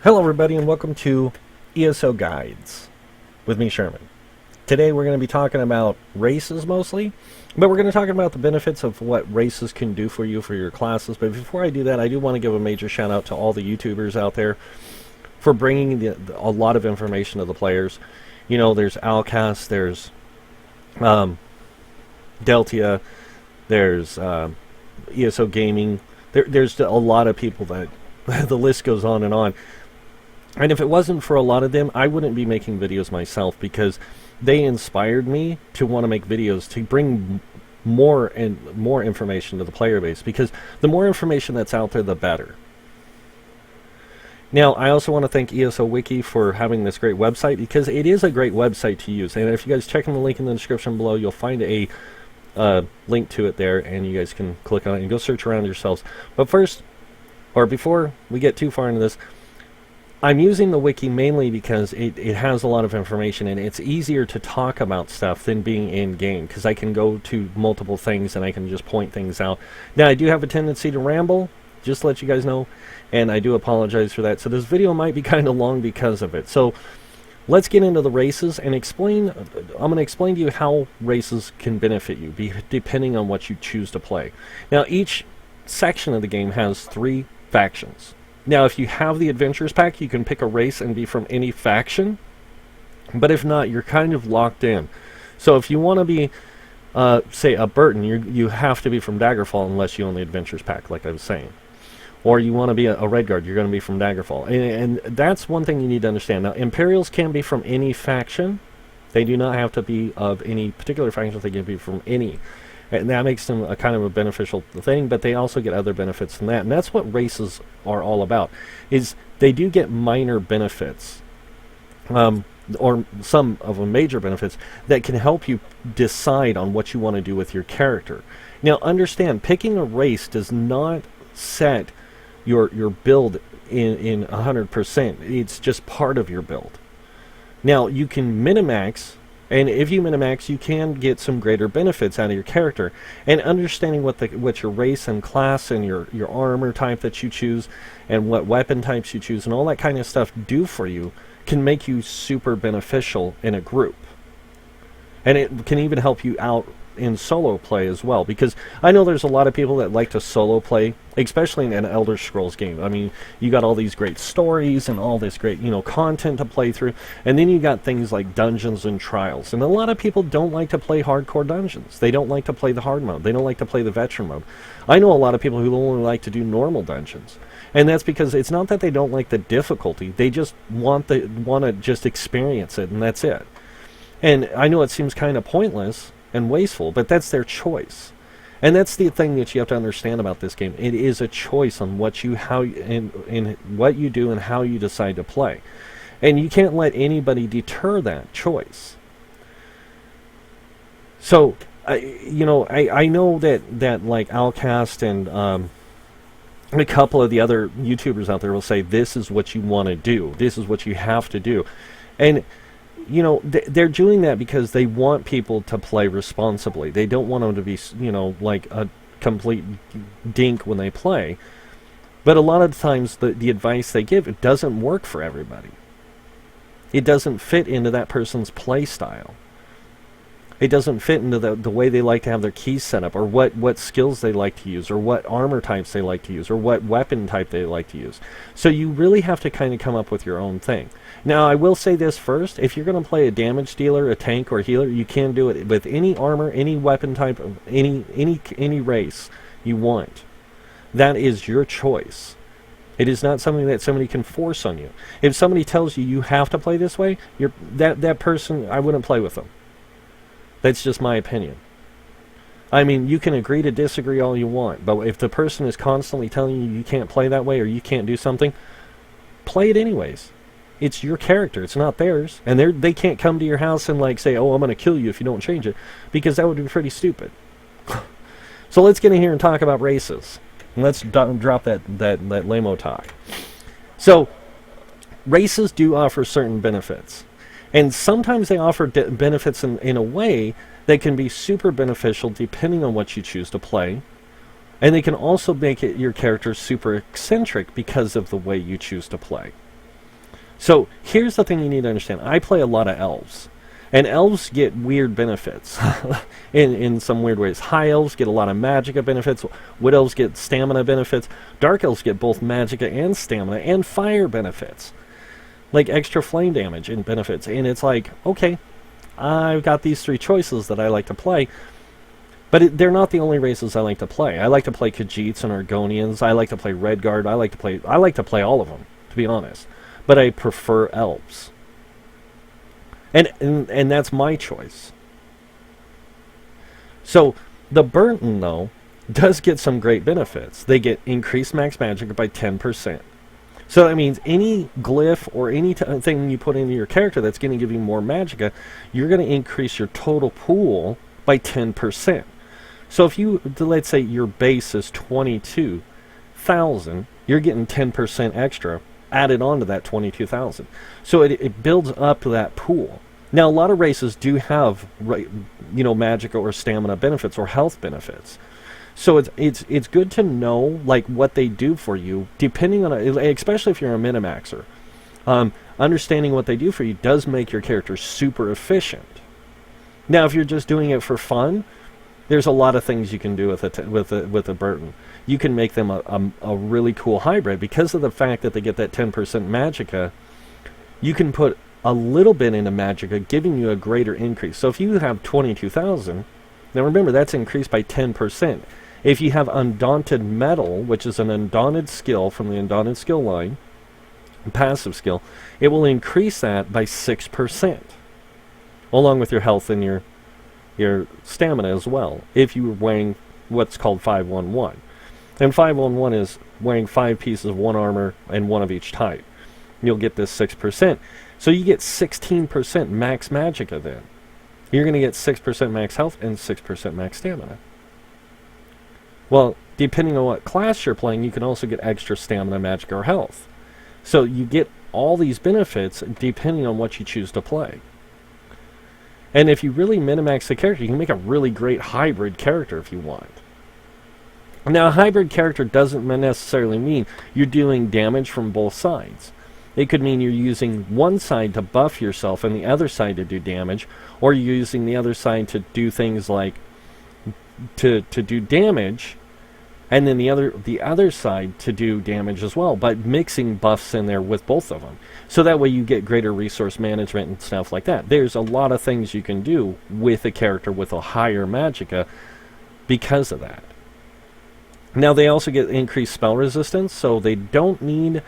Hello everybody and welcome to ESO Guides with me, Sherman. Today we're going to be talking about races mostly, but we're going to talk about the benefits of what races can do for you for your classes. But before I do that, I do want to give a major shout out to all the YouTubers out there for bringing a lot of information to the players. You know, there's Alcast, there's Deltia, there's ESO Gaming. There's a lot of people that the list goes on and on. And if it wasn't for a lot of them, I wouldn't be making videos myself, because they inspired me to want to make videos to bring more and more information to the player base, because the more information that's out there, the better. Now, I also want to thank ESO Wiki for having this great website, because it is a great website to use. And if you guys check in the link in the description below, you'll find a link to it there, and you guys can click on it and go search around yourselves. But first, or before we get too far into this, I'm using the wiki mainly because it has a lot of information, and it's easier to talk about stuff than being in-game, because I can go to multiple things and I can just point things out. Now, I do have a tendency to ramble, just to let you guys know, and I do apologize for that. So this video might be kind of long because of it. So let's get into the races and explain. I'm going to explain to you how races can benefit you, depending on what you choose to play. Now, each section of the game has 3 factions. Now, if you have the Adventurers Pack, you can pick a race and be from any faction. But if not, you're kind of locked in. So if you want to be, say, a Berton, you have to be from Daggerfall unless you own the Adventurers Pack, like I was saying. Or you want to be a Redguard, you're going to be from Daggerfall. And that's one thing you need to understand. Now, Imperials can be from any faction. They do not have to be of any particular faction. They can be from any. And that makes them a kind of a beneficial thing, but they also get other benefits from that. And that's what races are all about, is they do get minor benefits, or some of them major benefits, that can help you decide on what you want to do with your character. Now, understand, picking a race does not set your build in 100%. It's just part of your build. Now, you can minimax. And if you minimax, you can get some greater benefits out of your character. And understanding what your race and class and your armor type that you choose, and what weapon types you choose, and all that kind of stuff do for you, can make you super beneficial in a group. And it can even help you out in solo play as well, because I know there's a lot of people that like to solo play, especially in an Elder Scrolls game. I mean, you got all these great stories and all this great, content to play through, and then you got things like dungeons and trials. And a lot of people don't like to play hardcore dungeons. They don't like to play the hard mode. They don't like to play the veteran mode. I know a lot of people who only like to do normal dungeons. And that's because it's not that they don't like the difficulty. They just want to just experience it, and that's it. And I know it seems kind of pointless and wasteful, but that's their choice. And that's the thing that you have to understand about this game. It is a choice on what you what you do and how you decide to play. And you can't let anybody deter that choice. So I know that like Alcast and a couple of the other YouTubers out there will say, this is what you want to do, this is what you have to do. And they're doing that because they want people to play responsibly. They don't want them to be, like a complete dink when they play. But a lot of the times, the advice they give, it doesn't work for everybody. It doesn't fit into that person's play style. It doesn't fit into the way they like to have their keys set up, or what skills they like to use, or what armor types they like to use, or what weapon type they like to use. So you really have to kind of come up with your own thing. Now, I will say this first. If you're going to play a damage dealer, a tank, or a healer, you can do it with any armor, any weapon type, any race you want. That is your choice. It is not something that somebody can force on you. If somebody tells you you have to play this way, that person, I wouldn't play with them. That's just my opinion. I mean, you can agree to disagree all you want, but if the person is constantly telling you can't play that way or you can't do something, play it anyways. It's your character. It's not theirs. And they can't come to your house and like say, oh, I'm going to kill you if you don't change it, because that would be pretty stupid. So let's get in here and talk about races. And let's drop that lame-o talk. So races do offer certain benefits. And sometimes they offer benefits in a way that can be super beneficial depending on what you choose to play. And they can also make your character super eccentric because of the way you choose to play. So here's the thing you need to understand. I play a lot of elves. And elves get weird benefits in some weird ways. High elves get a lot of magicka benefits. Wood elves get stamina benefits. Dark elves get both magicka and stamina and fire benefits. Like extra flame damage and benefits. And it's like, okay, I've got these three choices that I like to play. But they're not the only races I like to play. I like to play Khajiits and Argonians. I like to play Redguard. I like to play all of them, to be honest. But I prefer elves. And that's my choice. So the Berton, though, does get some great benefits. They get increased max magic by 10%. So that means any glyph or any thing you put into your character that's going to give you more magicka, you're going to increase your total pool by 10%. So if you, let's say your base is 22,000, you're getting 10% extra added on to that 22,000. So it builds up that pool. Now, a lot of races do have, magicka or stamina benefits or health benefits. So it's good to know like what they do for you, depending on, especially if you're a minimaxer. Understanding what they do for you does make your character super efficient. Now, if you're just doing it for fun, there's a lot of things you can do with a Berton. You can make them a really cool hybrid because of the fact that they get that 10% magicka. You can put a little bit into magicka, giving you a greater increase. So if you have 22,000, now remember that's increased by 10%. If you have Undaunted Metal, which is an Undaunted skill from the Undaunted skill line, passive skill, it will increase that by 6%, along with your health and your stamina as well, if you were weighing what's called 511. And 511 is wearing 5 pieces of 1 armor and 1 of each type. You'll get this 6%. So you get 16% max magicka then. You're going to get 6% max health and 6% max stamina. Well, depending on what class you're playing, you can also get extra stamina, magicka, or health. So you get all these benefits depending on what you choose to play. And if you really minimax the character, you can make a really great hybrid character if you want. Now, a hybrid character doesn't necessarily mean you're doing damage from both sides. It could mean you're using one side to buff yourself and the other side to do damage, or you're using the other side to do things like to do damage, and then the other side to do damage as well, but mixing buffs in there with both of them. So that way you get greater resource management and stuff like that. There's a lot of things you can do with a character with a higher magicka because of that. Now they also get increased spell resistance, so they don't need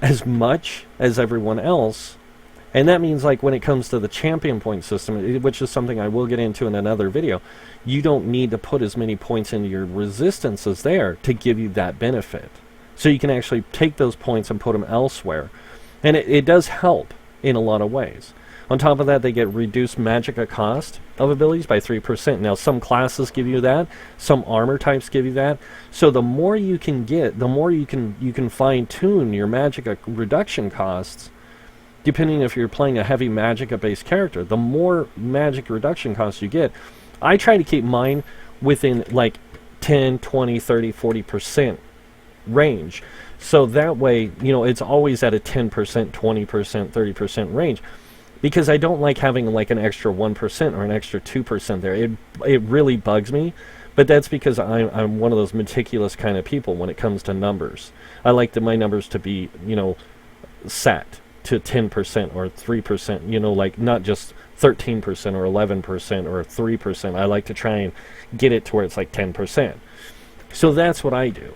as much as everyone else. And that means like when it comes to the champion point system, which is something I will get into in another video, you don't need to put as many points into your resistances there to give you that benefit. So you can actually take those points and put them elsewhere. And it does help in a lot of ways. On top of that, they get reduced magicka cost of abilities by 3%. Now, some classes give you that. Some armor types give you that. So the more you can get, the more you can fine-tune your magicka reduction costs, depending if you're playing a heavy magicka-based character. The more magic reduction costs you get. I try to keep mine within like 10, 20, 30, 40% range. So that way, it's always at a 10%, 20%, 30% range. Because I don't like having like an extra 1% or an extra 2% there. It really bugs me. But that's because I'm one of those meticulous kind of people when it comes to numbers. I like my numbers to be, set to 10% or 3%, like not just 13% or 11% or 3%. I like to try and get it to where it's like 10%. So that's what I do.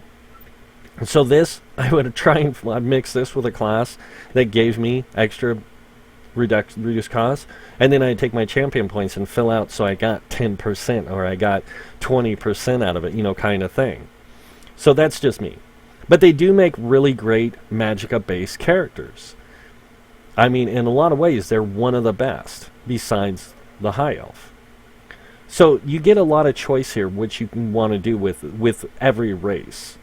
So this, I would try and mix this with a class that gave me extra reduced costs, and then I'd take my champion points and fill out so I got 10% or I got 20% out of it, kind of thing. So that's just me. But they do make really great magicka-based characters. I mean, in a lot of ways, they're one of the best, besides the High Elf. So you get a lot of choice here, which you can want to do with every race.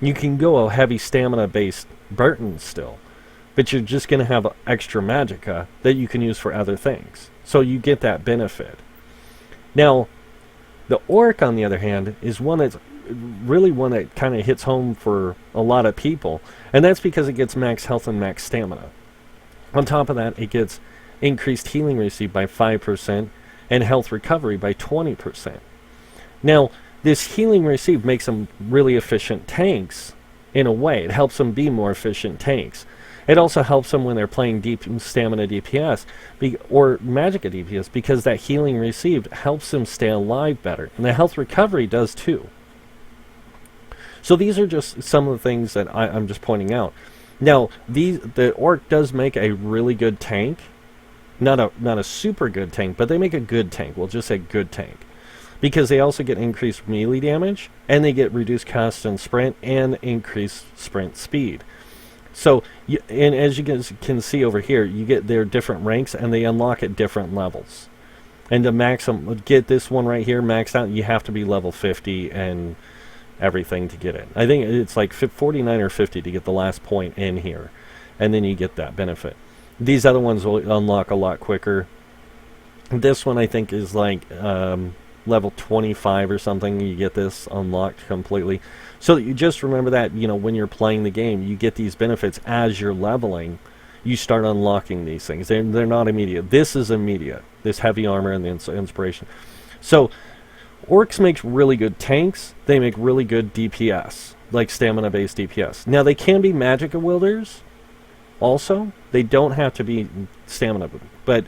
You can go a heavy stamina-based Berton still, but you're just going to have extra magicka that you can use for other things. So you get that benefit. Now, the Orc, on the other hand, is one that's really one that kind of hits home for a lot of people, and that's because it gets max health and max stamina. On top of that, it gets increased healing received by 5% and health recovery by 20%. Now, this healing received makes them really efficient tanks in a way. It helps them be more efficient tanks. It also helps them when they're playing deep stamina DPS or Magicka DPS, because that healing received helps them stay alive better. And the health recovery does too. So these are just some of the things that I'm just pointing out. Now, the Orc does make a really good tank. Not a super good tank, but they make a good tank. We'll just say good tank. Because they also get increased melee damage, and they get reduced cast and sprint, and increased sprint speed. So, and as you guys can see over here, you get their different ranks, and they unlock at different levels. And to max them, get this one right here maxed out, you have to be level 50 and everything to get it. I think it's like 49 or 50 to get the last point in here, and then you get that benefit. These other ones will unlock a lot quicker. This one I think is like level 25 or something. You get this unlocked completely. So you just remember that, you know, when you're playing the game, you get these benefits as you're leveling. You start unlocking these things. They're not immediate. This is immediate. This heavy armor and the inspiration. So Orcs make really good tanks. They make really good DPS, like stamina-based DPS. Now, they can be Magicka wielders also. They don't have to be stamina, but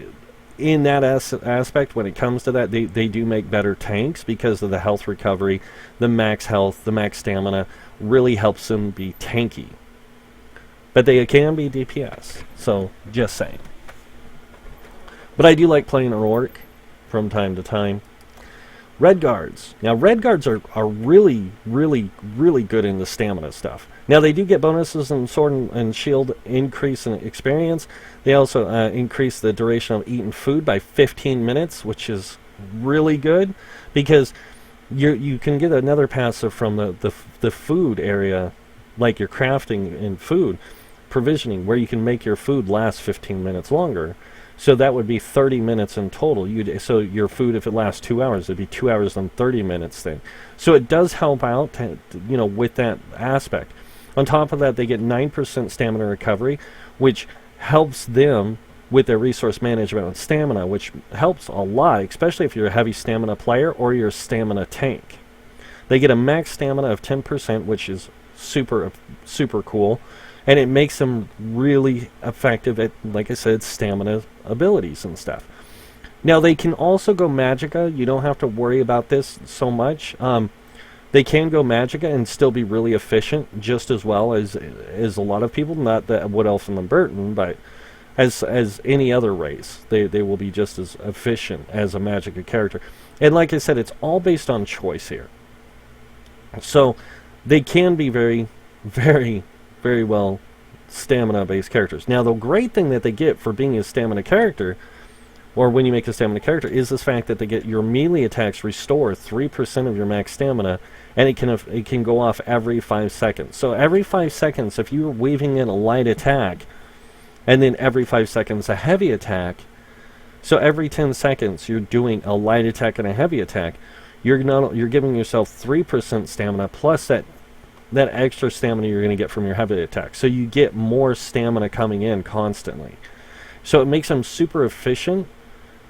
in that aspect, when it comes to that, they do make better tanks because of the health recovery, the max health, the max stamina really helps them be tanky. But they can be DPS, so just saying. But I do like playing an Orc from time to time. Redguards. Now, Redguards are really, really, really good in the stamina stuff. Now, they do get bonuses in Sword and Shield increase in experience. They also increase the duration of eating food by 15 minutes, which is really good, because you can get another passive from the food area, like your crafting in food, provisioning, where you can make your food last 15 minutes longer. So that would be 30 minutes in total. So your food, if it lasts 2 hours, it'd be 2 hours and 30 minutes then. So it does help out, you know, with that aspect. On top of that, they get 9% stamina recovery, which helps them with their resource management and stamina, which helps a lot, especially if you're a heavy stamina player or you're a stamina tank. They get a max stamina of 10%, which is super, super cool. And it makes them really effective at, like I said, stamina abilities and stuff. Now, they can also go Magicka. You don't have to worry about this so much. They can go Magicka and still be really efficient, just as well as a lot of people. Not that Wood Elf and the Berton, but as any other race, they will be just as efficient as a Magicka character. And like I said, it's all based on choice here. So they can be very, very, very well stamina-based characters. Now, the great thing that they get for being a stamina character, or when you make a stamina character, is this fact that they get your melee attacks restore 3% of your max stamina, and it can go off every 5 seconds. So every 5 seconds, if you're weaving in a light attack, and then every 5 seconds a heavy attack, so every 10 seconds you're doing a light attack and a heavy attack, you're giving yourself 3% stamina plus that extra stamina you're going to get from your heavy attack. So you get more stamina coming in constantly. So it makes them super efficient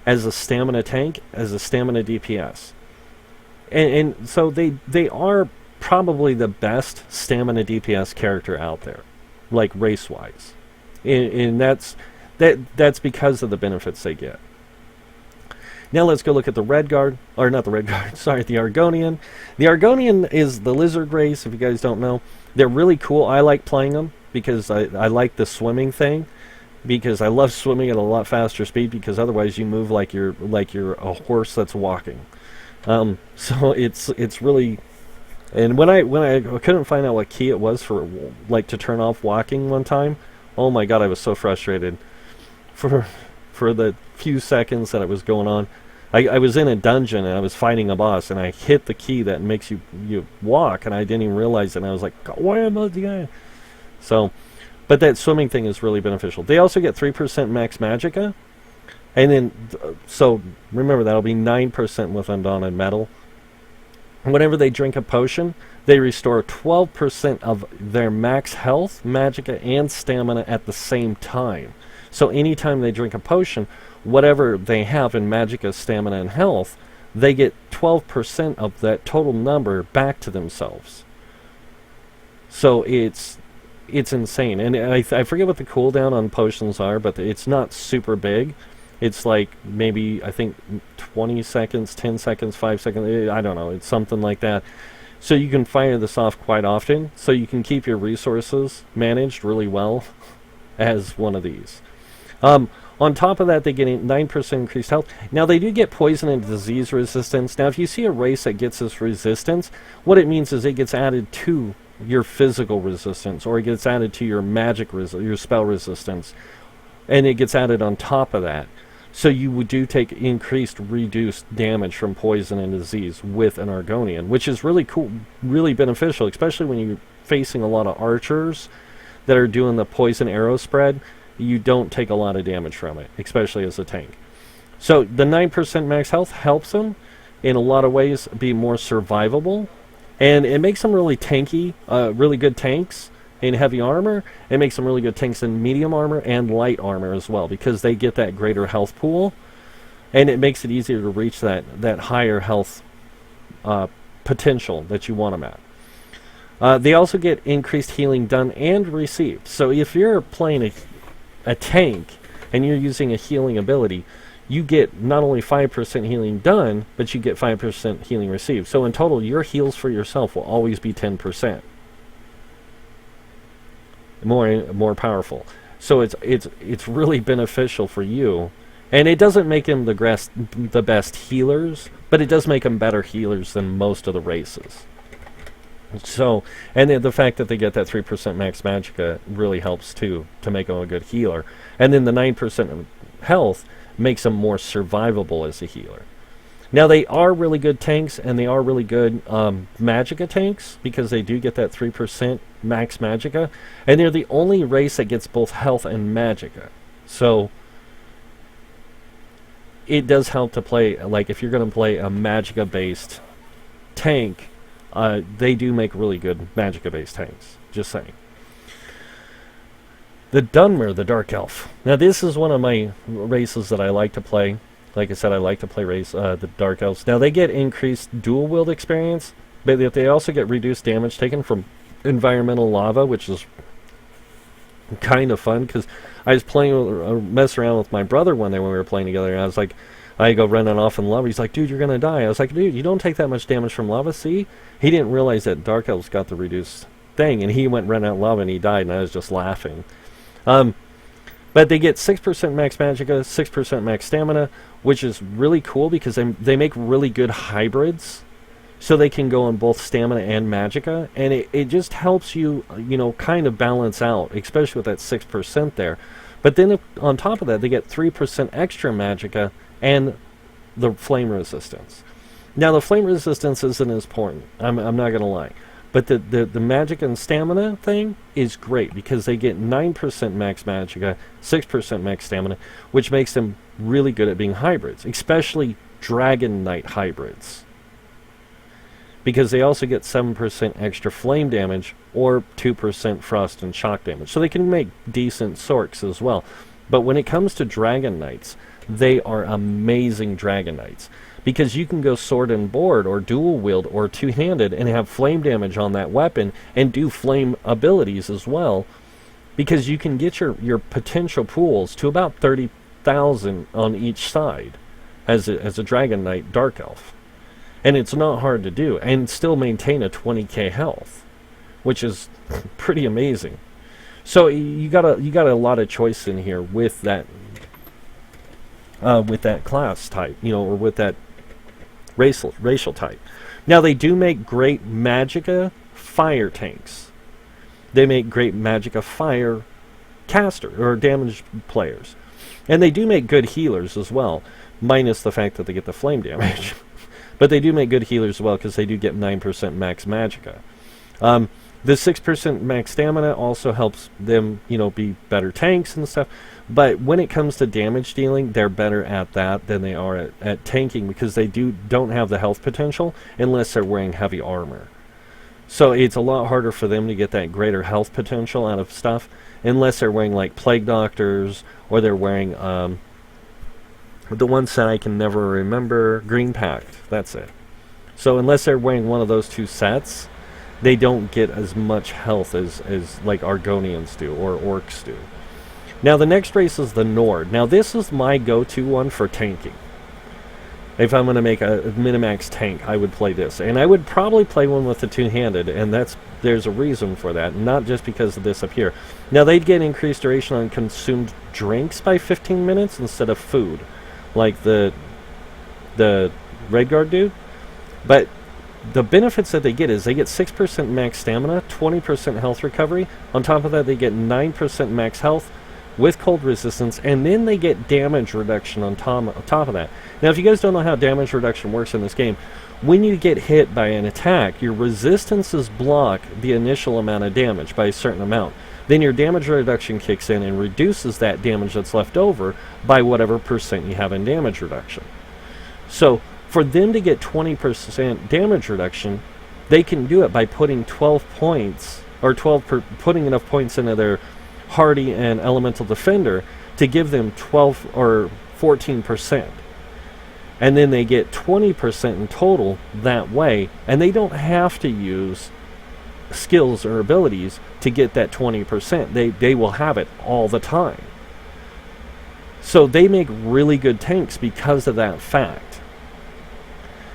as a stamina tank, as a stamina DPS. And so they are probably the best stamina DPS character out there, like race-wise. And that's because of the benefits they get. Now let's go look at the Redguard, or not the Redguard, sorry, the Argonian. The Argonian is the lizard race, if you guys don't know. They're really cool. I like playing them because I like the swimming thing, because I love swimming at a lot faster speed, because otherwise you move like you're a horse that's walking. So it's really, and when I couldn't find out what key it was for, like, to turn off walking one time, oh my god, I was so frustrated for the few seconds that it was going on. I was in a dungeon and I was fighting a boss, and I hit the key that makes you walk, and I didn't even realize it, and I was like, why am I doing? So, but that swimming thing is really beneficial. They also get 3% max Magicka, and then, so remember, that'll be 9% with Undaunted Metal. Whenever they drink a potion, they restore 12% of their max health, Magicka, and stamina at the same time. So anytime they drink a potion, whatever they have in magicka, stamina, and health, they get 12% of that total number back to themselves. So it's insane. And I forget what the cooldown on potions are, but it's not super big. It's like maybe, I think, 20 seconds, 10 seconds, 5 seconds, I don't know. It's something like that. So you can fire this off quite often, so you can keep your resources managed really well as one of these. On top of that, they get 9% increased health. Now, they do get poison and disease resistance. Now, if you see a race that gets this resistance, what it means is it gets added to your physical resistance, or it gets added to your magic your spell resistance, and it gets added on top of that. So you do take increased, reduced damage from poison and disease with an Argonian, which is really cool, really beneficial, especially when you're facing a lot of archers that are doing the poison arrow spread. You don't take a lot of damage from it, especially as a tank. So the 9% max health helps them in a lot of ways be more survivable, and it makes them really tanky, really good tanks in heavy armor. It makes them really good tanks in medium armor and light armor as well, because they get that greater health pool, and it makes it easier to reach that higher health potential that you want them at. They also get increased healing done and received. So if you're playing a tank and you're using a healing ability, you get not only 5% healing done, but you get 5% healing received. So in total, your heals for yourself will always be 10%. More powerful. So it's really beneficial for you, and it doesn't make them the best healers, but it does make them better healers than most of the races. So, and the fact that they get that 3% max magicka really helps too, to make them a good healer. And then the 9% health makes them more survivable as a healer. Now, they are really good tanks, and they are really good magicka tanks, because they do get that 3% max magicka, and they're the only race that gets both health and magicka. So it does help to play, like if you're going to play a magicka-based tank, they do make really good magicka-based tanks. Just saying. The Dunmer, the Dark Elf. Now, this is one of my races that I like to play. Like I said, I like to play the Dark Elves. Now, they get increased dual wield experience, but they also get reduced damage taken from environmental lava, which is kind of fun, because I was messing around with my brother one day when we were playing together, and I was like, I go running off in lava. He's like, dude, you're going to die. I was like, dude, you don't take that much damage from lava, see? He didn't realize that Dark Elves got the reduced thing, and he went running out in lava, and he died, and I was just laughing. But they get 6% max magicka, 6% max stamina, which is really cool, because they make really good hybrids, so they can go on both stamina and magicka, and it just helps you, kind of balance out, especially with that 6% there. But then on top of that, they get 3% extra magicka and the flame resistance. Now, the flame resistance isn't as important, I'm not going to lie. But the magic and stamina thing is great, because they get 9% max magicka, 6% max stamina, which makes them really good at being hybrids, especially Dragon Knight hybrids. Because they also get 7% extra flame damage, or 2% frost and shock damage. So they can make decent sorks as well. But when it comes to Dragon Knights, they are amazing Dragon Knights, because you can go sword and board, or dual wield, or two-handed, and have flame damage on that weapon, and do flame abilities as well, because you can get your potential pools to about 30,000 on each side as a Dragon Knight Dark Elf. And it's not hard to do, and still maintain a 20k health, which is pretty amazing. So you got a lot of choice in here with that class type, or with that racial type. Now, they do make great magicka fire tanks. They make great magicka fire caster or damage players, and they do make good healers as well, minus the fact that they get the flame damage. But they do make good healers as well, because they do get 9% max magicka. The 6% max stamina also helps them, be better tanks and stuff. But when it comes to damage dealing, they're better at that than they are at tanking, because they don't have the health potential unless they're wearing heavy armor. So it's a lot harder for them to get that greater health potential out of stuff, unless they're wearing like Plague Doctors, or they're wearing the one set I can never remember, Green Pact. That's it. So unless they're wearing one of those two sets, they don't get as much health as like Argonians do or Orcs do. Now the next race is the Nord. Now this is my go-to one for tanking. If I'm going to make a Minimax tank, I would play this. And I would probably play one with the two-handed, and there's a reason for that, not just because of this up here. Now they'd get increased duration on consumed drinks by 15 minutes instead of food, like the Redguard do. But the benefits that they get is they get 6% max stamina, 20% health recovery. On top of that, they get 9% max health with cold resistance, and then they get damage reduction on top of that. Now, if you guys don't know how damage reduction works in this game, when you get hit by an attack, your resistances block the initial amount of damage by a certain amount. Then your damage reduction kicks in and reduces that damage that's left over by whatever percent you have in damage reduction. So for them to get 20% damage reduction, they can do it by putting 12 points, or putting enough points into their Hardy and Elemental Defender to give them 12 or 14%. And then they get 20% in total that way, and they don't have to use skills or abilities to get that 20%. They will have it all the time. So they make really good tanks because of that fact.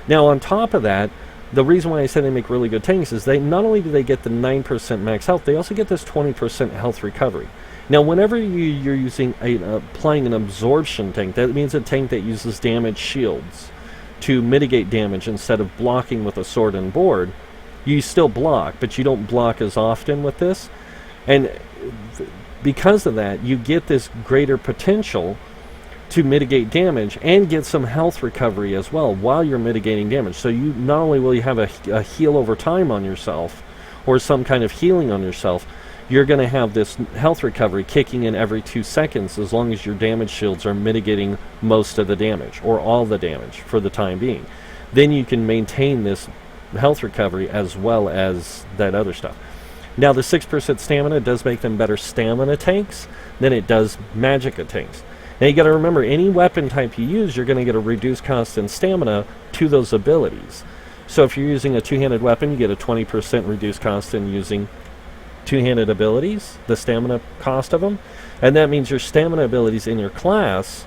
Now on top of that, the reason why I said they make really good tanks is they not only do they get the 9% max health, they also get this 20% health recovery. Now whenever you're using applying an absorption tank, that means a tank that uses damage shields to mitigate damage instead of blocking with a sword and board. You still block, but you don't block as often with this. And because of that, you get this greater potential to mitigate damage and get some health recovery as well while you're mitigating damage. So you not only will you have a heal over time on yourself, or some kind of healing on yourself, you're going to have this health recovery kicking in every 2 seconds as long as your damage shields are mitigating most of the damage or all the damage for the time being. Then you can maintain this health recovery as well as that other stuff. Now the 6% stamina does make them better stamina tanks than it does magicka tanks. Now you got to remember, any weapon type you use, you're going to get a reduced cost in stamina to those abilities. So if you're using a two-handed weapon, you get a 20% reduced cost in using two-handed abilities, the stamina cost of them. And that means your stamina abilities in your class,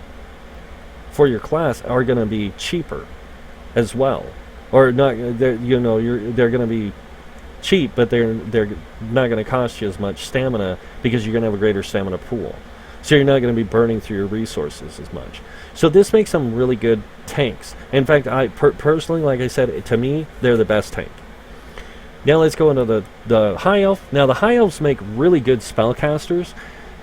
for your class, are going to be cheaper as well. Or not, they're going to be cheap, but they're not going to cost you as much stamina because you're going to have a greater stamina pool. So you're not going to be burning through your resources as much. So this makes them really good tanks. In fact, I personally, like I said, to me, they're the best tank. Now let's go into the High Elf. Now the High Elves make really good spellcasters.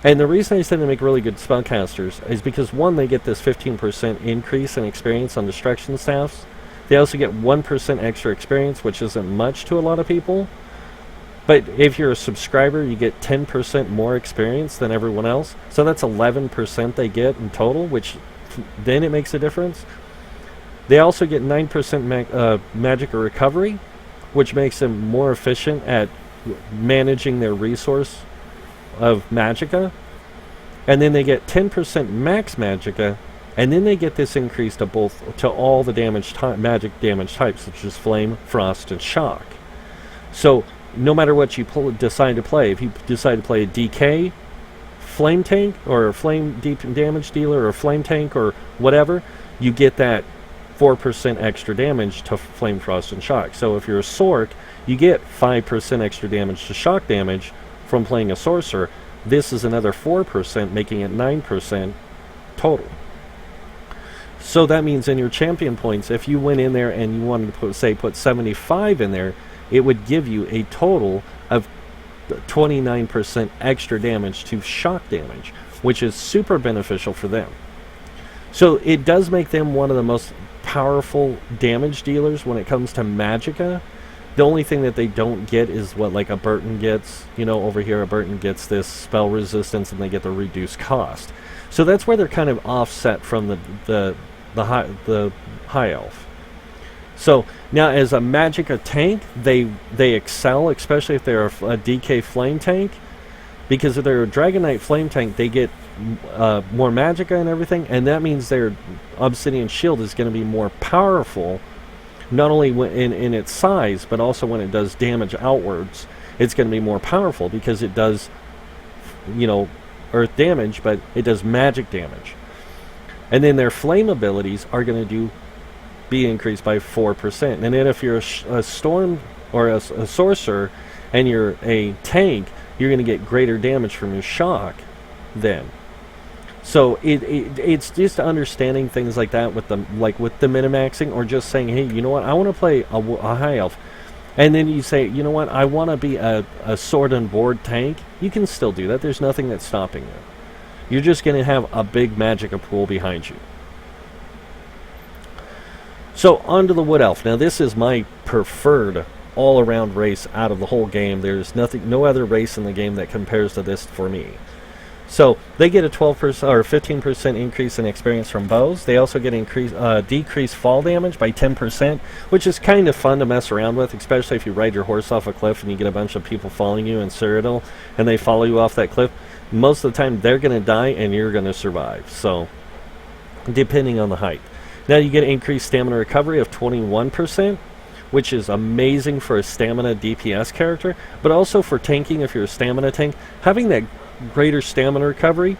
And the reason I said they make really good spellcasters is because, one, they get this 15% increase in experience on destruction staffs. They also get 1% extra experience, which isn't much to a lot of people. But if you're a subscriber, you get 10% more experience than everyone else. So that's 11% they get in total, which then it makes a difference. They also get 9% magicka recovery, which makes them more efficient at managing their resource of magicka. And then they get 10% max magicka, and then they get this increase to all the magic damage types, such as flame, frost, and shock. So no matter what you decide to play, if you decide to play a DK flame tank, or a flame deep damage dealer, or a flame tank, or whatever, you get that 4% extra damage to flame, frost, and shock. So if you're a Sorc, you get 5% extra damage to shock damage from playing a sorcerer. This is another 4%, making it 9% total. So that means in your champion points, if you went in there and you wanted to put 75 in there, it would give you a total of 29% extra damage to shock damage, which is super beneficial for them. So it does make them one of the most powerful damage dealers when it comes to magicka. The only thing that they don't get is what like a Berton gets. Over here a Berton gets this spell resistance and they get the reduced cost. So that's where they're kind of offset from the high elf. So now as a magicka tank, they excel, especially if they're a DK flame tank, because if they're a Dragon Knight flame tank, they get more magicka and everything, and that means their obsidian shield is going to be more powerful, not only in its size, but also when it does damage outwards. It's going to be more powerful because it does, you know, earth damage, but it does magic damage. And then their flame abilities are going to be increased by 4%. And then if you're a storm or a sorcerer and you're a tank, you're going to get greater damage from your shock then. So it's just understanding things like that with the minimaxing, or just saying, hey, you know what, I want to play a high elf. And then you say, you know what, I want to be a sword and board tank. You can still do that. There's nothing that's stopping you. You're just going to have a big magicka pool behind you. So on to the Wood Elf. Now this is my preferred all-around race out of the whole game. There's no other race in the game that compares to this for me. So they get a 12% or 15% increase in experience from bows. They also get decreased fall damage by 10%, which is kind of fun to mess around with, especially if you ride your horse off a cliff and you get a bunch of people following you in Cyrodiil, and they follow you off that cliff. Most of the time they're going to die and you're going to survive. So depending on the height. Now you get increased stamina recovery of 21%, which is amazing for a stamina DPS character, but also for tanking. If you're a stamina tank, having that greater stamina recovery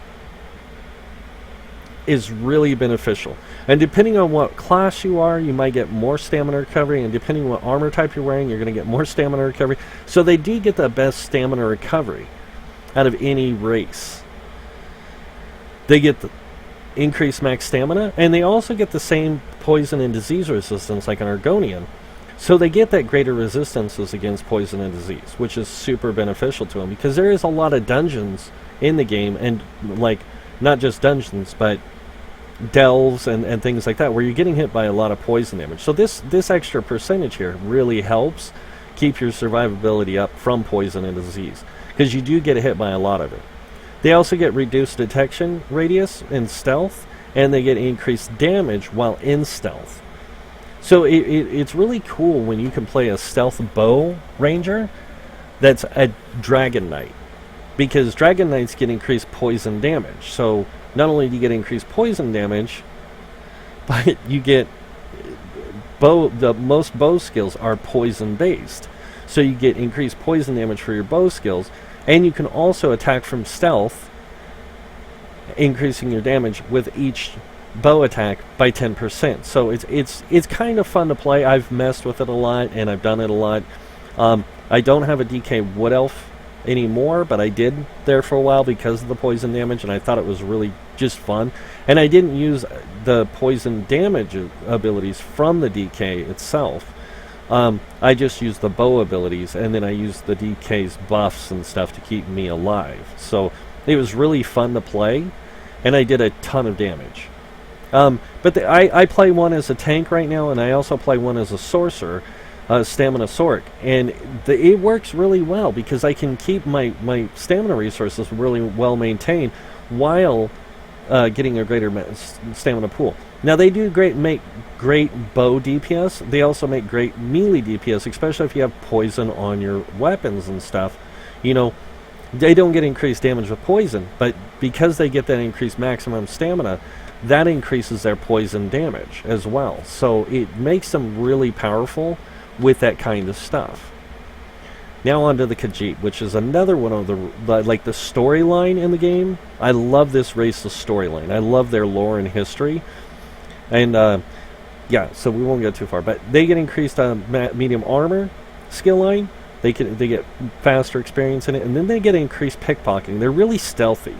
is really beneficial. And depending on what class you are, you might get more stamina recovery, and depending on what armor type you're wearing, you're going to get more stamina recovery. So they do get the best stamina recovery out of any race. They get the increased max stamina, and they also get the same poison and disease resistance like an Argonian. So they get that greater resistances against poison and disease, which is super beneficial to them, because there is a lot of dungeons in the game, and like not just dungeons, but delves and things like that, where you're getting hit by a lot of poison damage. So this extra percentage here really helps keep your survivability up from poison and disease, because you do get hit by a lot of it. They also get reduced detection radius in stealth, and they get increased damage while in stealth. So it's really cool when you can play a stealth bow ranger that's a Dragon Knight, because Dragon Knights get increased poison damage. So not only do you get increased poison damage, but you get the most bow skills are poison based. So you get increased poison damage for your bow skills, and you can also attack from stealth, increasing your damage with each bow attack by 10%. So it's kind of fun to play. I've messed with it a lot, and I've done it a lot. I don't have a DK Wood Elf anymore, but I did there for a while because of the poison damage, and I thought it was really just fun. And I didn't use the poison damage abilities from the DK itself. I just used the bow abilities, and then I used the DK's buffs and stuff to keep me alive. So it was really fun to play, and I did a ton of damage. But I play one as a tank right now, and I also play one as a sorcerer, Stamina Sorc, and it works really well because I can keep my stamina resources really well maintained while getting a greater stamina pool. Now they do make great bow DPS. They also make great melee DPS, especially if you have poison on your weapons and stuff. You know, they don't get increased damage with poison, but because they get that increased maximum stamina, that increases their poison damage as well. So it makes them really powerful with that kind of stuff. Now on to the Khajiit, which is another one of the storyline in the game. I love this race's storyline. I love their lore and history. And yeah, so we won't go too far, but they get increased medium armor skill line. They get faster experience in it, and then they get increased pickpocketing. They're really stealthy.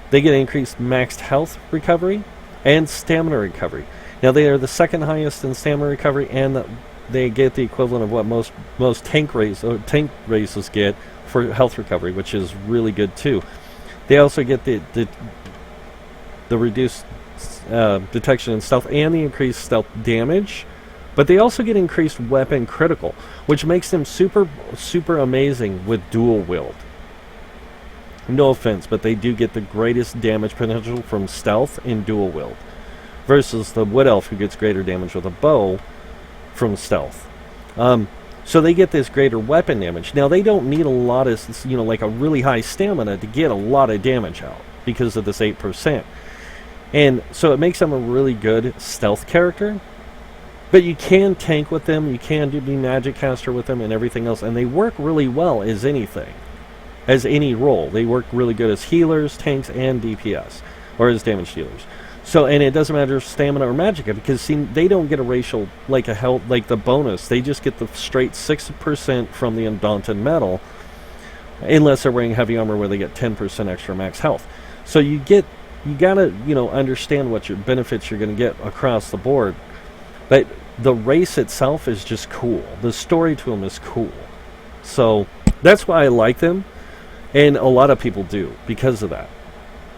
They get increased maxed health recovery and stamina recovery. Now they are the second highest in stamina recovery, and they get the equivalent of what most tank races get for health recovery, which is really good too. They also get the reduced detection and stealth and the increased stealth damage, but they also get increased weapon critical, which makes them super amazing with dual wield. No offense, but they do get the greatest damage potential from stealth in dual wield, versus the Wood Elf, who gets greater damage with a bow from stealth. So they get this greater weapon damage. Now they don't need a lot of, like a really high stamina to get a lot of damage out because of this 8%. And so it makes them a really good stealth character. But you can tank with them, you can be magic caster with them and everything else, and they work really well as anything. As any role. They work really good as healers, tanks, and DPS. Or as damage dealers. So, and it doesn't matter if stamina or magicka, because see, they don't get a racial, like a health, like the bonus. They just get the straight 6% from the Undaunted Metal, unless they're wearing heavy armor where they get 10% extra max health. So you gotta, understand what your benefits you're gonna get across the board. But the race itself is just cool. The story to them is cool. So that's why I like them, and a lot of people do because of that.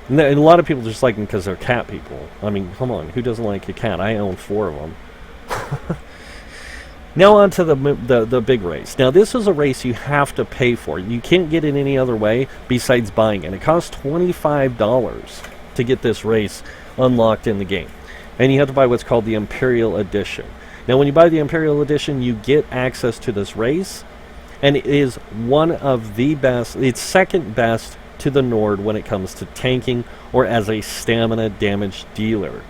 And a lot of people just like them because they're cat people. I mean, come on, who doesn't like a cat? I own 4 of them. Now on to the big race. Now this is a race you have to pay for. You can't get it any other way besides buying it. It costs $25 to get this race unlocked in the game. And you have to buy what's called the Imperial Edition. Now when you buy the Imperial Edition, you get access to this race. And it is one of the best, it's second best to the Nord when it comes to tanking or as a stamina damage dealer.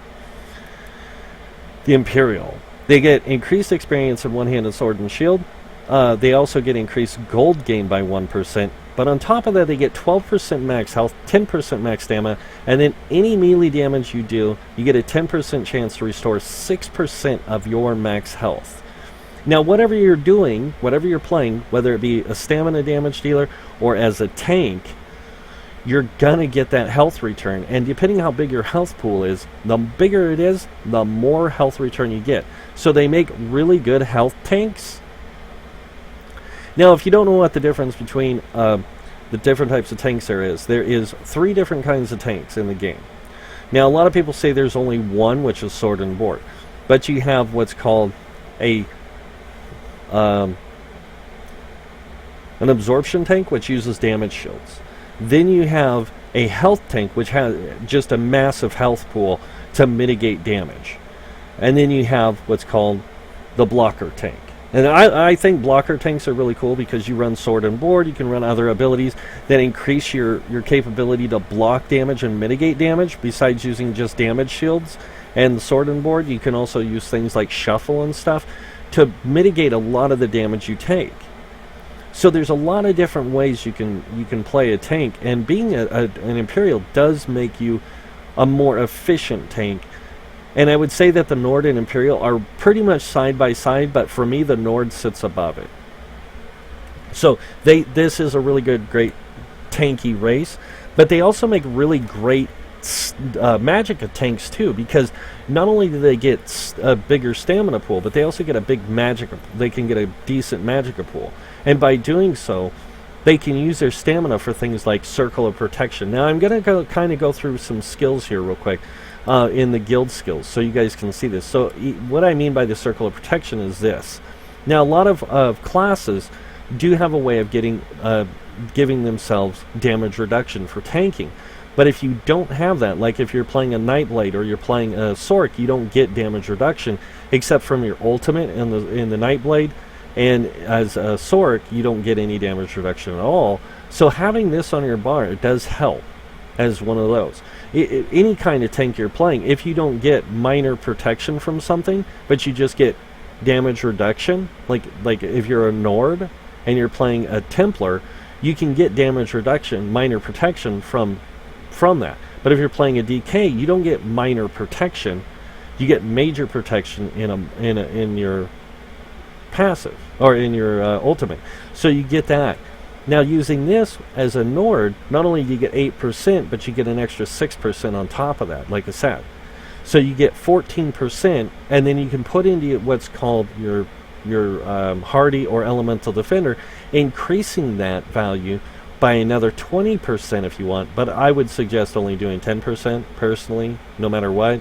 The Imperial. They get increased experience in one-handed sword and shield. They also get increased gold gain by 1%. But on top of that, they get 12% max health, 10% max stamina, and then any melee damage you do, you get a 10% chance to restore 6% of your max health. Now, whatever you're doing, whatever you're playing, whether it be a stamina damage dealer or as a tank, you're gonna get that health return. And depending how big your health pool is, the bigger it is, the more health return you get. So they make really good health tanks. Now, if you don't know what the difference between the different types of tanks there is 3 different kinds of tanks in the game. Now, a lot of people say there's only one, which is sword and board. But you have what's called an absorption tank, which uses damage shields. Then you have a health tank, which has just a massive health pool to mitigate damage. And then you have what's called the blocker tank. And I think blocker tanks are really cool because you run sword and board, you can run other abilities that increase your capability to block damage and mitigate damage besides using just damage shields. And the sword and board, you can also use things like shuffle and stuff to mitigate a lot of the damage you take. So there's a lot of different ways you can play a tank, and being an Imperial does make you a more efficient tank. And I would say that the Nord and Imperial are pretty much side by side, but for me the Nord sits above it. So this is a really great tanky race, but they also make really great magicka tanks too, because not only do they get a bigger stamina pool, but they also get a big magicka. They can get a decent magicka pool, and by doing so, they can use their stamina for things like Circle of Protection. Now I'm going to kind of go through some skills here real quick in the guild skills, so you guys can see this. So what I mean by the Circle of Protection is this. Now a lot of classes do have a way of giving themselves damage reduction for tanking. But if you don't have that, like if you're playing a Nightblade or you're playing a Sork, you don't get damage reduction except from your ultimate in the Nightblade, and as a Sork, you don't get any damage reduction at all. So having this on your bar, it does help as one of those. Any kind of tank you're playing, if you don't get minor protection from something, but you just get damage reduction, like if you're a Nord and you're playing a Templar, you can get damage reduction, minor protection from that. But if you're playing a DK, you don't get minor protection, you get major protection in your passive or in your ultimate. So you get that. Now using this as a Nord, not only do you get 8%, but you get an extra 6% on top of that, like I said. So you get 14%, and then you can put into what's called your Hardy or Elemental Defender, increasing that value by another 20% if you want, but I would suggest only doing 10% personally, no matter what,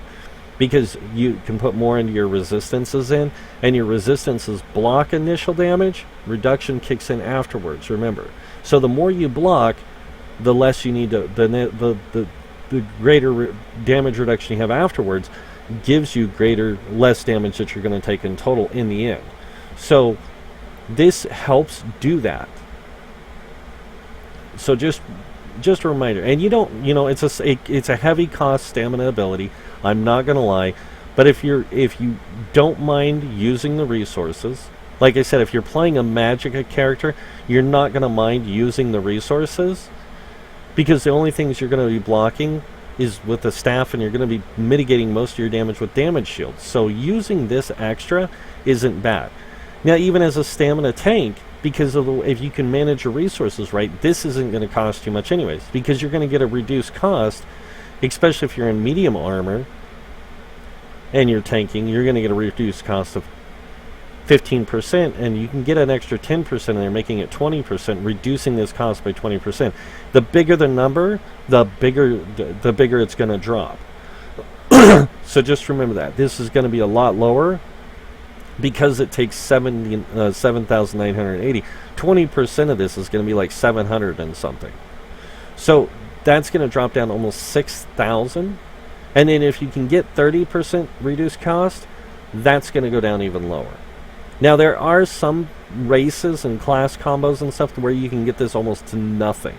because you can put more into your resistances in, and your resistances block initial damage, reduction kicks in afterwards, remember. So the more you block, the less you need to, the greater damage reduction you have afterwards, gives you less damage that you're going to take in total in the end. So this helps do that. So just a reminder, and you don't, it's a heavy cost stamina ability. I'm not going to lie, but if you don't mind using the resources, like I said, if you're playing a Magicka character, you're not going to mind using the resources, because the only things you're going to be blocking is with the staff, and you're going to be mitigating most of your damage with damage shields. So using this extra isn't bad. Now, even as a stamina tank, because of if you can manage your resources right, this isn't going to cost you much anyways, because you're going to get a reduced cost, especially if you're in medium armor and you're tanking. You're going to get a reduced cost of 15%, and you can get an extra 10% in there, making it 20%, reducing this cost by 20%. The bigger the number, the bigger it's going to drop. So just remember that. This is going to be a lot lower, because it takes 7,980. 20% of this is going to be like 700 and something. So that's going to drop down to almost 6,000. And then if you can get 30% reduced cost, that's going to go down even lower. Now, there are some races and class combos and stuff where you can get this almost to nothing.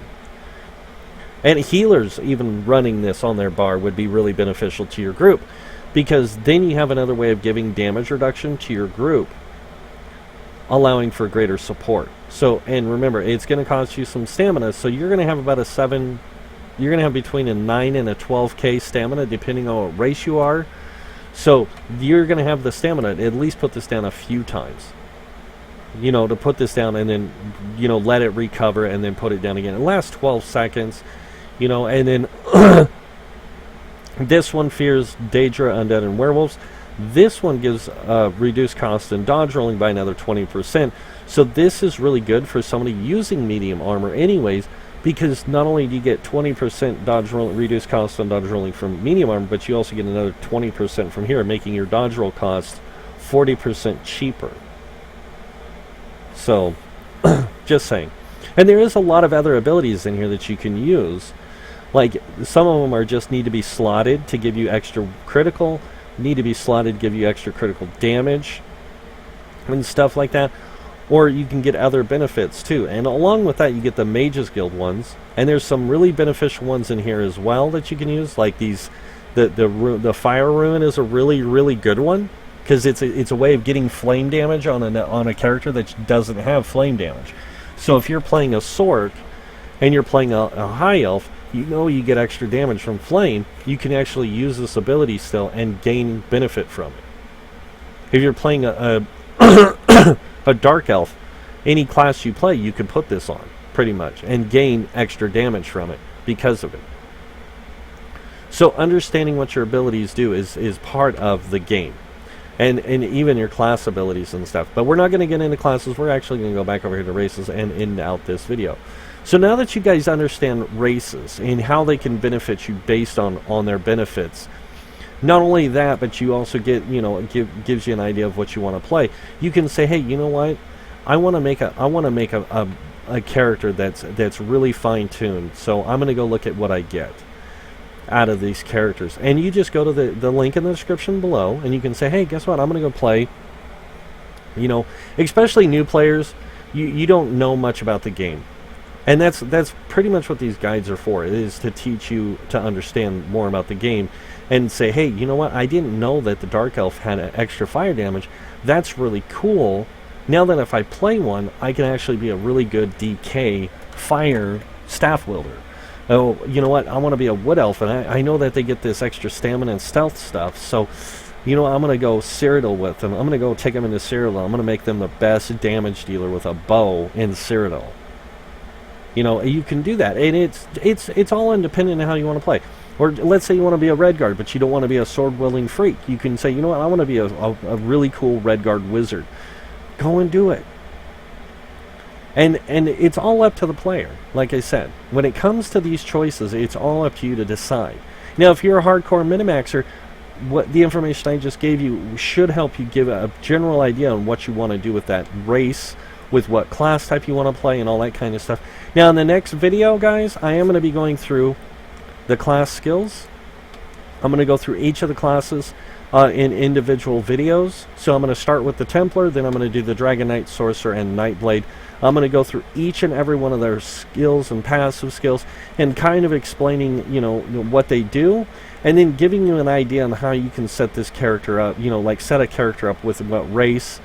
And healers even running this on their bar would be really beneficial to your group, because then you have another way of giving damage reduction to your group, allowing for greater support. So, and remember, it's going to cost you some stamina, so you're going to have about you're going to have between a 9 and a 12k stamina, depending on what race you are. So you're going to have the stamina to at least put this down a few times. To put this down and then, let it recover and then put it down again. It lasts 12 seconds, and then this one fears Daedra, Undead, and Werewolves. This one gives reduced cost and dodge rolling by another 20%. So this is really good for somebody using medium armor anyways, because not only do you get 20% dodge roll, reduced cost on dodge rolling from medium armor, but you also get another 20% from here, making your dodge roll cost 40% cheaper. So, just saying. And there is a lot of other abilities in here that you can use. Like, some of them are just need to be slotted to give you extra critical, need to be slotted to give you extra critical damage, and stuff like that. Or you can get other benefits too. And along with that, you get the Mages Guild ones. And there's some really beneficial ones in here as well that you can use. Like these, the Fire Ruin is a really, really good one, because it's a way of getting flame damage on a character that doesn't have flame damage. So if you're playing a Sorc and you're playing a High Elf, you get extra damage from flame. You can actually use this ability still and gain benefit from it. If you're playing a Dark Elf, any class you play, you can put this on, pretty much, and gain extra damage from it because of it. So understanding what your abilities do is part of the game. And even your class abilities and stuff. But we're not going to get into classes. We're actually going to go back over here to races and end out this video. So now that you guys understand races and how they can benefit you based on their benefits, not only that, but you also get, gives you an idea of what you want to play. You can say, hey, you know what? I want to make a character that's really fine-tuned. So I'm going to go look at what I get out of these characters. And you just go to the link in the description below, and you can say, hey, guess what? I'm going to go play. Especially new players, you don't know much about the game. And that's pretty much what these guides are for. It is to teach you to understand more about the game. And say, hey, you know what? I didn't know that the Dark Elf had extra fire damage. That's really cool. Now that if I play one, I can actually be a really good DK fire staff wielder. Oh, you know what? I want to be a Wood Elf, and I know that they get this extra stamina and stealth stuff. So, I'm going to go Cyrodiil with them. I'm going to go take them into Cyrodiil. I'm going to make them the best damage dealer with a bow in Cyrodiil. You can do that, and it's all independent of how you want to play. Or let's say you want to be a Redguard, but you don't want to be a sword-wielding freak. You can say, you know what, I want to be a really cool Redguard wizard. Go and do it. And it's all up to the player, like I said. When it comes to these choices, it's all up to you to decide. Now, if you're a hardcore Minimaxer, what the information I just gave you should help you give a general idea on what you want to do with that race, with what class type you want to play, and all that kind of stuff. Now, in the next video, guys, I am going to be going through the class skills I'm going to go through each of the classes in individual videos. So I'm going to start with the Templar, then I'm going to do the Dragon Knight, Sorcerer, and Nightblade. I'm going to go through each and every one of their skills and passive skills and kind of explaining, what they do, and then giving you an idea on how you can set this character up, like set a character up with what race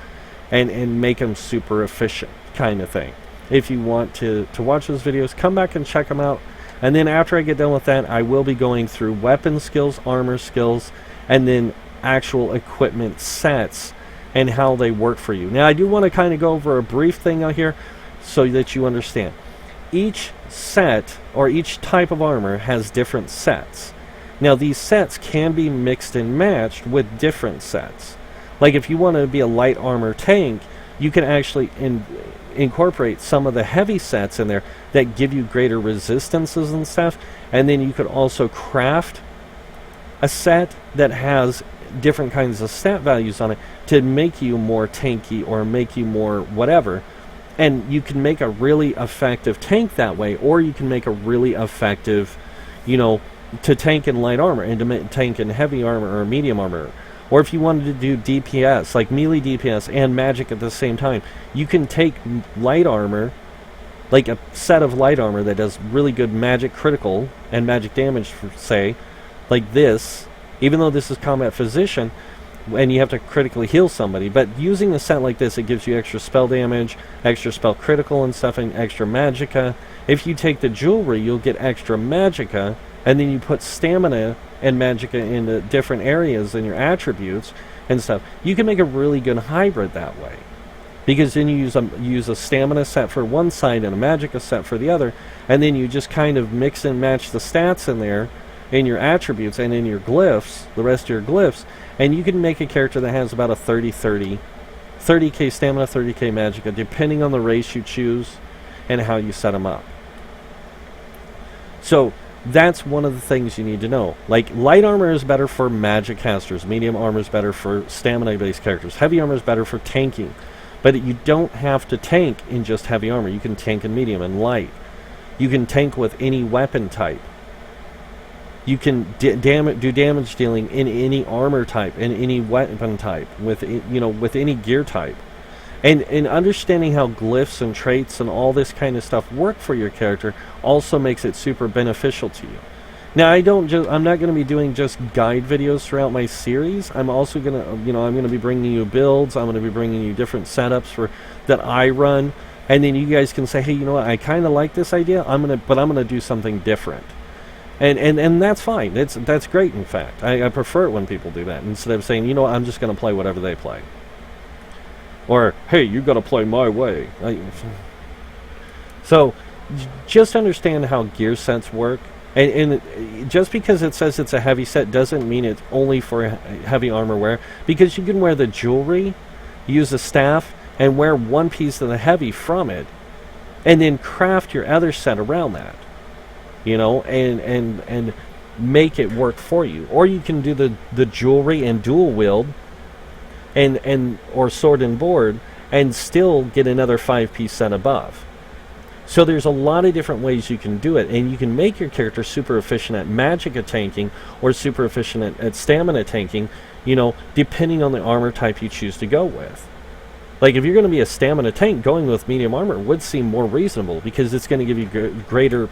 and make them super efficient kind of thing. If you want to watch those videos, come back and check them out. And then after I get done with that, I will be going through weapon skills, armor skills, and then actual equipment sets and how they work for you. Now, I do want to kind of go over a brief thing out here so that you understand. Each set or each type of armor has different sets. Now, these sets can be mixed and matched with different sets. Like if you want to be a light armor tank, you can actually incorporate some of the heavy sets in there that give you greater resistances and stuff, and then you could also craft a set that has different kinds of stat values on it to make you more tanky or make you more whatever, and you can make a really effective tank that way, or you can make a really effective, to tank in light armor and to tank in heavy armor or medium armor. Or if you wanted to do DPS, like melee DPS and magic at the same time, you can take light armor, like a set of light armor that does really good magic critical and magic damage, say, like this, even though this is combat physician, and you have to critically heal somebody, but using a set like this, it gives you extra spell damage, extra spell critical and stuff, and extra magicka. If you take the jewelry, you'll get extra magicka, and then you put stamina and magicka into different areas in your attributes and stuff. You can make a really good hybrid that way, because then you use a stamina set for one side and a magicka set for the other, and then you just kind of mix and match the stats in there in your attributes and in your glyphs, the rest of your glyphs, and you can make a character that has about a 30k stamina, 30k magicka, depending on the race you choose and how you set them up. So that's one of the things you need to know. Like, light armor is better for magic casters, medium armor is better for stamina-based characters, heavy armor is better for tanking. But you don't have to tank in just heavy armor. You can tank in medium and light. You can tank with any weapon type. You can do damage dealing in any armor type, in any weapon type, with any gear type. And understanding how glyphs and traits and all this kind of stuff work for your character also makes it super beneficial to you. Now, I'm not going to be doing just guide videos throughout my series. I'm also going to, I'm going to be bringing you builds. I'm going to be bringing you different setups that I run, and then you guys can say, hey, you know what? I kind of like this idea. I'm going to do something different, and that's fine. That's great. In fact, I prefer it when people do that instead of saying, I'm just going to play whatever they play. Or, hey, you got to play my way. So, just understand how gear sets work. And just because it says it's a heavy set doesn't mean it's only for heavy armor wear. Because you can wear the jewelry, use a staff, and wear one piece of the heavy from it. And then craft your other set around that. And make it work for you. Or you can do the jewelry and dual wield. Or sword and board, and still get another 5-piece set above. So there's a lot of different ways you can do it, and you can make your character super efficient at magicka tanking or super efficient at stamina tanking, depending on the armor type you choose to go with. Like, if you're going to be a stamina tank, going with medium armor would seem more reasonable because it's going to give you greater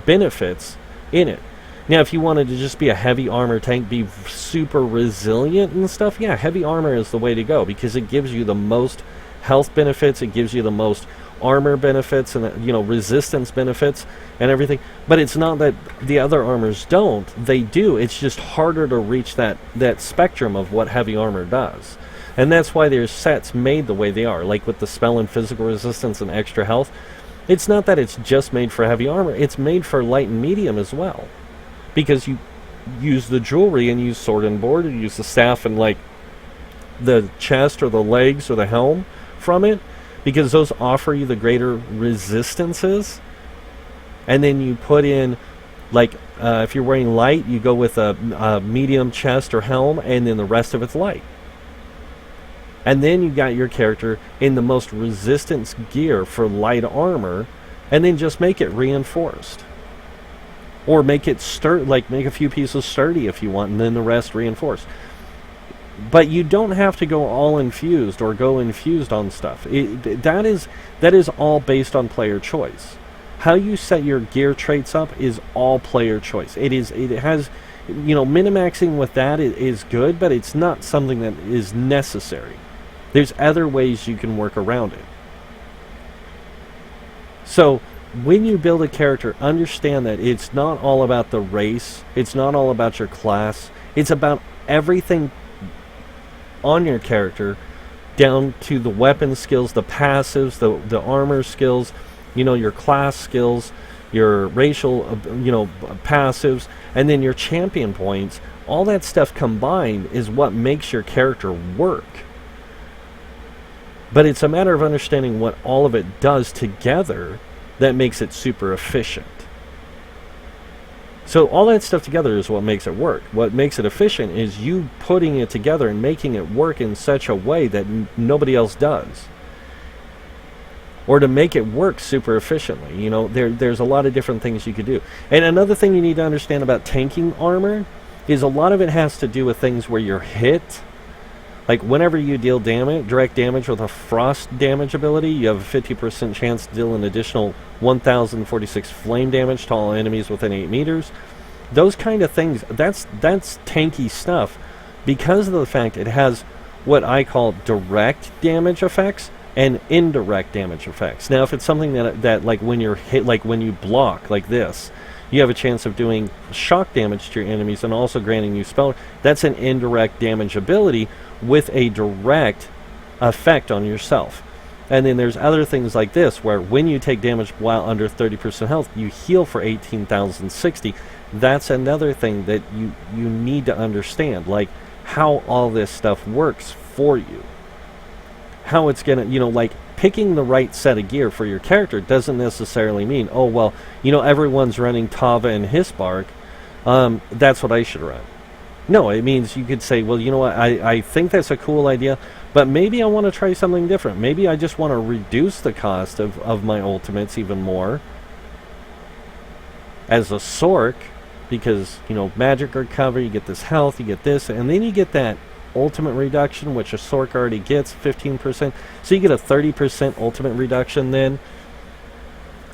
benefits in it. Now, if you wanted to just be a heavy armor tank, be super resilient and stuff, yeah, heavy armor is the way to go because it gives you the most health benefits, it gives you the most armor benefits and, resistance benefits and everything. But it's not that the other armors don't. They do. It's just harder to reach that spectrum of what heavy armor does. And that's why there's sets made the way they are, like with the spell and physical resistance and extra health. It's not that it's just made for heavy armor. It's made for light and medium as well. Because you use the jewelry and use sword and board, and use the staff and like the chest or the legs or the helm from it, because those offer you the greater resistances. And then you put in, like, if you're wearing light, you go with a medium chest or helm, and then the rest of it's light. And then you got your character in the most resistance gear for light armor, and then just make it reinforced. Or make it make a few pieces sturdy if you want, and then the rest reinforced. But you don't have to go all infused or go infused on stuff. That is all based on player choice. How you set your gear traits up is all player choice. It has, minimaxing with that is good, but it's not something that is necessary. There's other ways you can work around it. So when you build a character, understand that it's not all about the race. It's not all about your class. It's about everything on your character, down to the weapon skills, the passives, the armor skills, your class skills, your racial, passives, and then your champion points. All that stuff combined is what makes your character work. But it's a matter of understanding what all of it does together that makes it super efficient. So all that stuff together is what makes it work. What makes it efficient is you putting it together and making it work in such a way that nobody else does. Or to make it work super efficiently. There's a lot of different things you could do. And another thing you need to understand about tanking armor is a lot of it has to do with things where you're hit. Like whenever you deal direct damage with a frost damage ability, you have a 50% chance to deal an additional 1,046 flame damage to all enemies within 8 meters. Those kind of things, that's tanky stuff because of the fact it has what I call direct damage effects and indirect damage effects. Now if it's something that like when you're hit, like when you block like this, you have a chance of doing shock damage to your enemies and also granting you spell. That's an indirect damage ability with a direct effect on yourself. And then there's other things like this where when you take damage while under 30% health, you heal for 18,060. That's another thing that you need to understand, like how all this stuff works for you. How it's gonna, like picking the right set of gear for your character doesn't necessarily mean, oh well, everyone's running Tava and Hisbark, that's what I should run. No, it means you could say, well, you know what, I think that's a cool idea, but maybe I want to try something different. Maybe I just want to reduce the cost of my ultimates even more as a Sork, because, magic recovery, you get this health, you get this, and then you get that ultimate reduction, which a Sork already gets, 15%. So you get a 30% ultimate reduction then.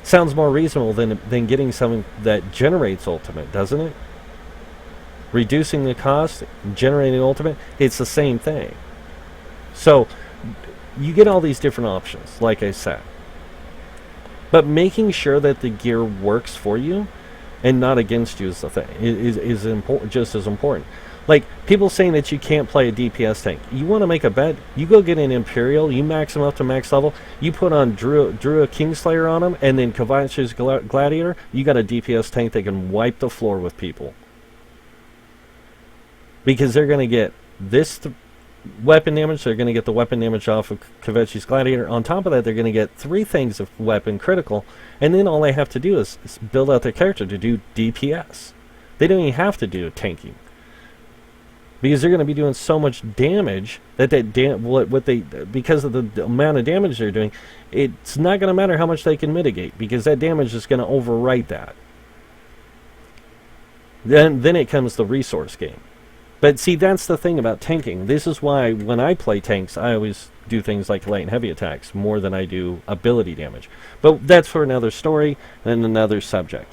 Sounds more reasonable than getting something that generates ultimate, doesn't it? Reducing the cost, generating ultimate, it's the same thing. So you get all these different options, like I said. But making sure that the gear works for you and not against you is the thing, is important, just as important. Like, people saying that you can't play a DPS tank. You want to make a bet, you go get an Imperial, you max them up to max level, you put on Drew a Kingslayer on them, and then Khajiit's Gladiator, you got a DPS tank that can wipe the floor with people. Because they're going to get this weapon damage, they're going to get the weapon damage off of Khajiit's Gladiator. On top of that, they're going to get 3 things of weapon critical, and then all they have to do is build out their character to do DPS. They don't even have to do tanking. Because they're going to be doing so much damage that because of the amount of damage they're doing, it's not going to matter how much they can mitigate, because that damage is going to overwrite that. Then it comes the resource game. But see, that's the thing about tanking. This is why when I play tanks, I always do things like light and heavy attacks more than I do ability damage. But that's for another story and another subject.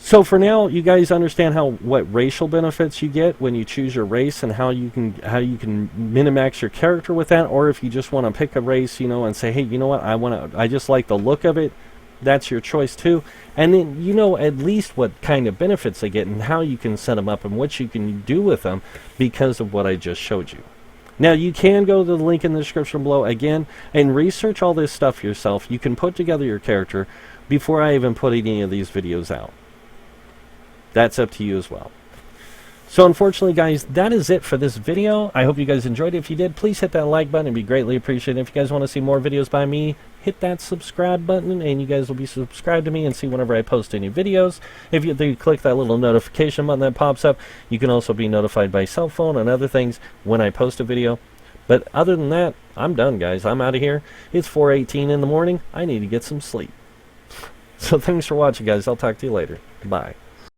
So for now, you guys understand what racial benefits you get when you choose your race, and how you can minimax your character with that. Or if you just want to pick a race, and say, hey, you know what, I just like the look of it. That's your choice too. And then at least what kind of benefits they get and how you can set them up and what you can do with them because of what I just showed you. Now you can go to the link in the description below again and research all this stuff yourself. You can put together your character before I even put any of these videos out. That's up to you as well. So unfortunately, guys, that is it for this video. I hope you guys enjoyed it. If you did, please hit that like button. It'd be greatly appreciated. If you guys want to see more videos by me, hit that subscribe button, and you guys will be subscribed to me and see whenever I post any videos. If you click that little notification button that pops up, you can also be notified by cell phone and other things when I post a video. But other than that, I'm done, guys. I'm out of here. It's 4:18 in the morning. I need to get some sleep. So thanks for watching, guys. I'll talk to you later. Bye.